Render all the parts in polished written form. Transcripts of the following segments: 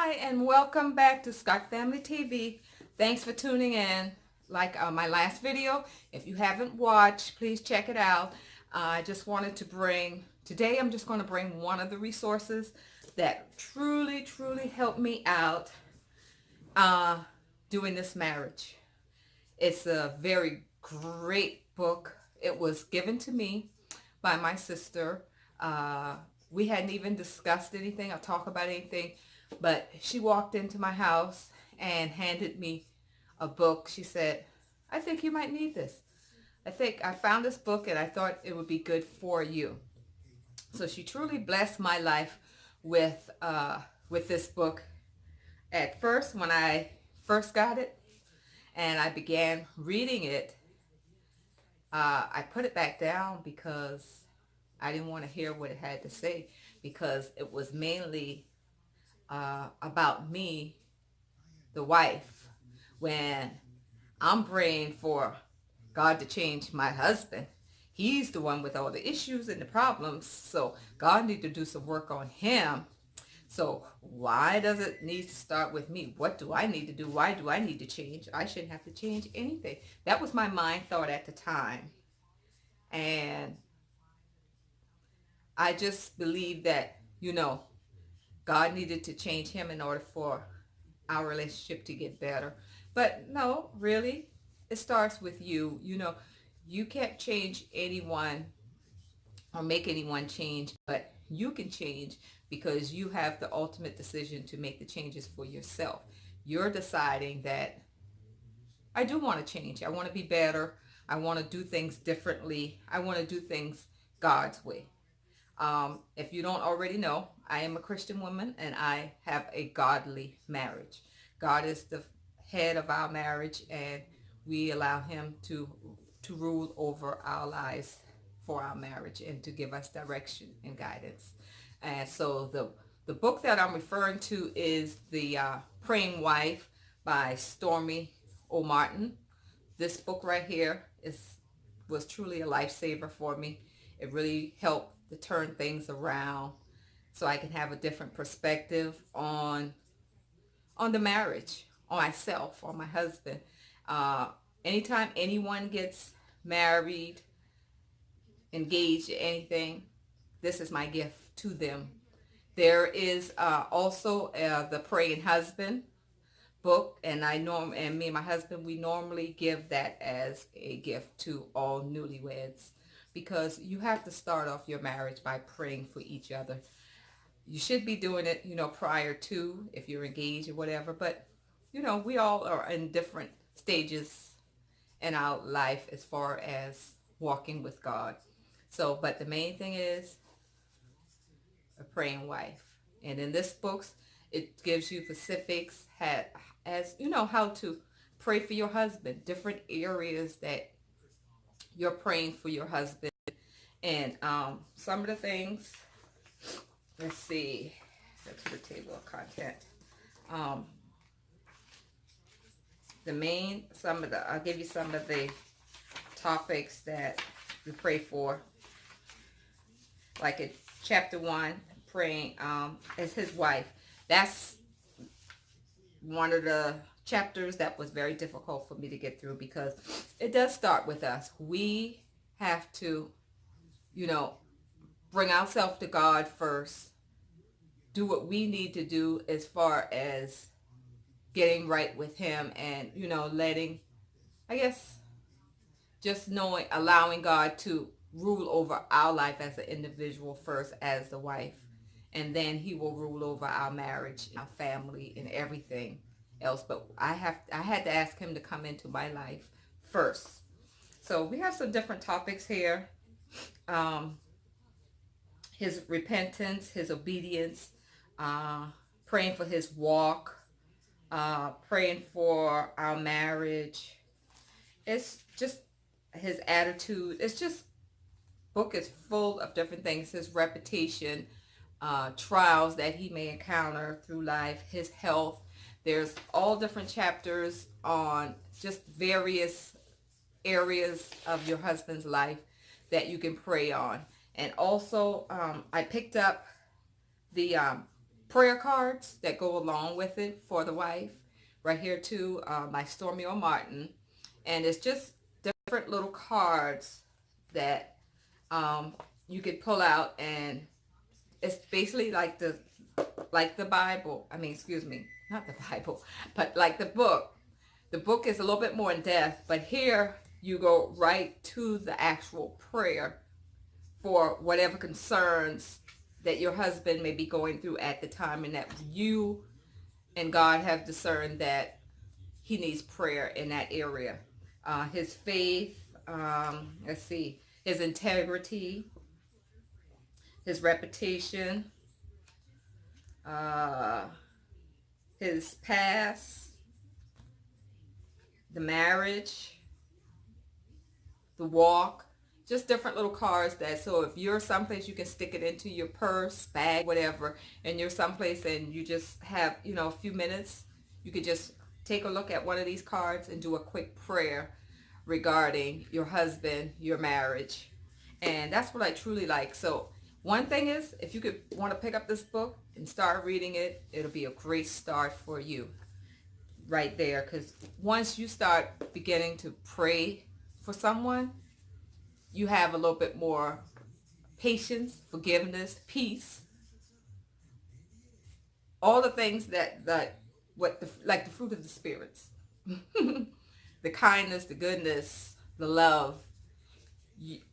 Hi, and welcome back to Scott Family TV. Thanks for tuning in. Like my last video, if you haven't watched, please check it out. I just wanted to today I'm just going to bring one of the resources that truly helped me out doing this marriage. It's a very great book. It was given to me by my sister. We hadn't even discussed anything or talked about anything, but she walked into my house and handed me a book. She said, I think you might need this. I found this book and I thought it would be good for you. So she truly blessed my life with this book. At first, when I first got it and I began reading it, I put it back down because I didn't want to hear what it had to say, because it was mainly about me, the wife, when I'm praying for God to change my husband. He's the one with all the issues and the problems, so God needs to do some work on him. So why does it need to start with me? What do I need to do? Why do I need to change? I shouldn't have to change anything. That was my mind thought at the time. And I just believe that, God needed to change him in order for our relationship to get better. But no, really, it starts with you. You can't change anyone or make anyone change, but you can change because you have the ultimate decision to make the changes for yourself. You're deciding that I do want to change. I want to be better. I want to do things differently. I want to do things God's way. If you don't already know, I am a Christian woman and I have a godly marriage. God is the head of our marriage, and we allow him to rule over our lives for our marriage and to give us direction and guidance. And so the book that I'm referring to is The Praying Wife by Stormy O'Martin. This book right here was truly a lifesaver for me. It really helped to turn things around so I can have a different perspective on the marriage, on myself, on my husband. Anytime anyone gets married, engaged, anything, this is my gift to them. There is also the Praying Husband book, and me and my husband, we normally give that as a gift to all newlyweds, because you have to start off your marriage by praying for each other. You should be doing it, prior to, if you're engaged or whatever, but we all are in different stages in our life as far as walking with God. So, but the main thing is a praying wife. And in this book, it gives you specifics how to pray for your husband, different areas that you're praying for your husband. And some of the things, let's see, that's the table of content. I'll give you some of the topics that we pray for. Like in chapter 1, praying as his wife. That's one of the chapters that was very difficult for me to get through, because it does start with us. We have to, bring ourselves to God first, do what we need to do as far as getting right with him, and, letting, I guess, just allowing God to rule over our life as an individual first, as the wife, and then he will rule over our marriage, our family, and everything else. But I had to ask him to come into my life first. So we have some different topics here. His repentance, his obedience, praying for his walk, praying for our marriage. It's just his attitude. It's just, book is full of different things. His reputation, trials that he may encounter through life, his health. There's all different chapters on just various areas of your husband's life that you can pray on. And also, I picked up the prayer cards that go along with it for the wife. Right here too, by Stormy O. Martin. And it's just different little cards that you could pull out, and it's basically like the Bible. I mean, excuse me, not the Bible, but like the book. The book is a little bit more in depth, but here you go right to the actual prayer for whatever concerns that your husband may be going through at the time, and that you and God have discerned that he needs prayer in that area. His faith, let's see, his integrity, his reputation, his past, the marriage, the walk, just different little cards that, so if you're someplace, you can stick it into your purse, bag, whatever, and you're someplace and you just have, a few minutes, you could just take a look at one of these cards and do a quick prayer regarding your husband, your marriage. And that's what I truly like. So one thing is, if you could want to pick up this book and start reading it, it'll be a great start for you right there. Because once you start beginning to pray for someone, you have a little bit more patience, forgiveness, peace, all the things like the fruit of the spirits, the kindness, the goodness, the love.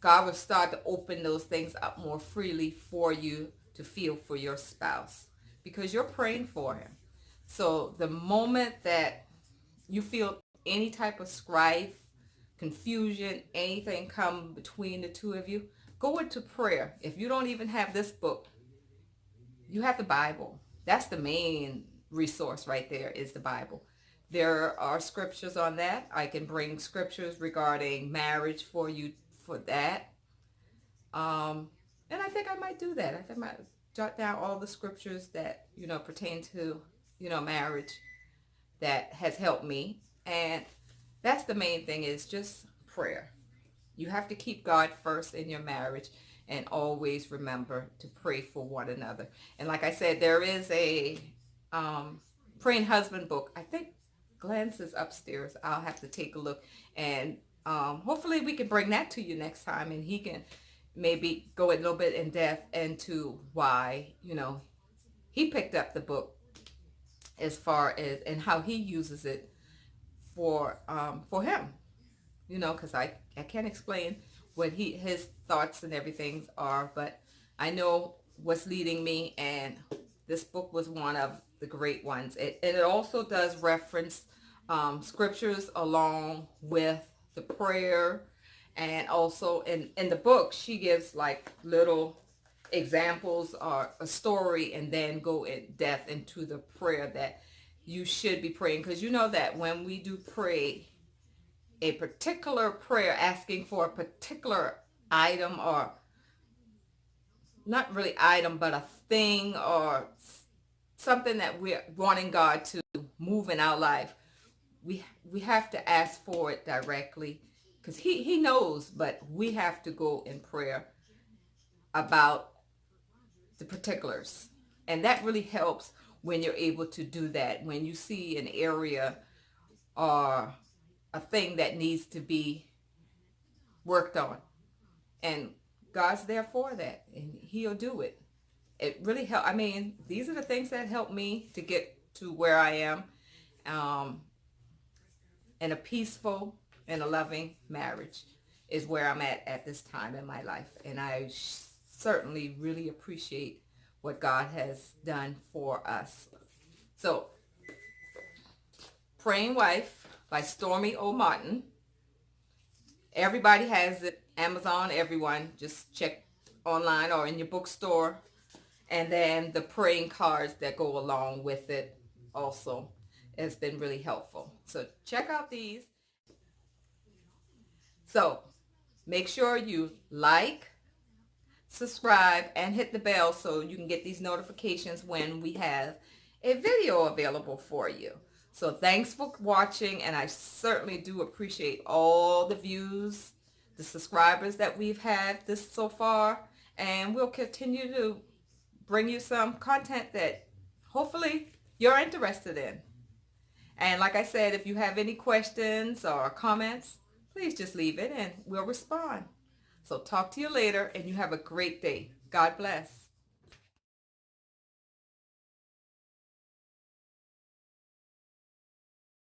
God will start to open those things up more freely for you to feel for your spouse, because you're praying for him. So the moment that you feel any type of strife, confusion, anything come between the two of you, go into prayer. If you don't even have this book, you have the Bible. That's the main resource right there, is the Bible. There are scriptures on that. I can bring scriptures regarding marriage for you for that. And I think I might do that. I think I might jot down all the scriptures that, pertain to, marriage that has helped me. And that's the main thing, is just prayer. You have to keep God first in your marriage, and always remember to pray for one another. And like I said, there is a praying husband book. I think Glenn's is upstairs. I'll have to take a look, and hopefully we can bring that to you next time, and he can maybe go a little bit in depth into why, he picked up the book, as far as, and how he uses it for him, because I can't explain what his thoughts and everything are, but I know what's leading me, and this book was one of the great ones. And it also does reference scriptures along with the prayer, and also in the book she gives like little examples or a story, and then go in depth into the prayer that you should be praying. Because you know that when we do pray a particular prayer asking for a particular item, or not really item, but a thing or something that we're wanting God to move in our life, we have to ask for it directly, because he knows, but we have to go in prayer about the particulars. And that really helps when you're able to do that, when you see an area or a thing that needs to be worked on, and God's there for that, and he'll do it. It really helped. I mean, these are the things that helped me to get to where I am, in a peaceful and a loving marriage is where I'm at this time in my life. And I certainly really appreciate what God has done for us. So, Praying Wife by Stormy O. Martin. Everybody has it. Amazon, everyone. Just check online or in your bookstore. And then the praying cards that go along with it also has been really helpful. So check out these. So make sure you like, subscribe, and hit the bell so you can get these notifications when we have a video available for you. So thanks for watching, and I certainly do appreciate all the views, the subscribers that we've had this so far, and we'll continue to bring you some content that you're interested in. And like I said, if you have any questions or comments, please just leave it and we'll respond. So talk to you later and you have a great day. God bless.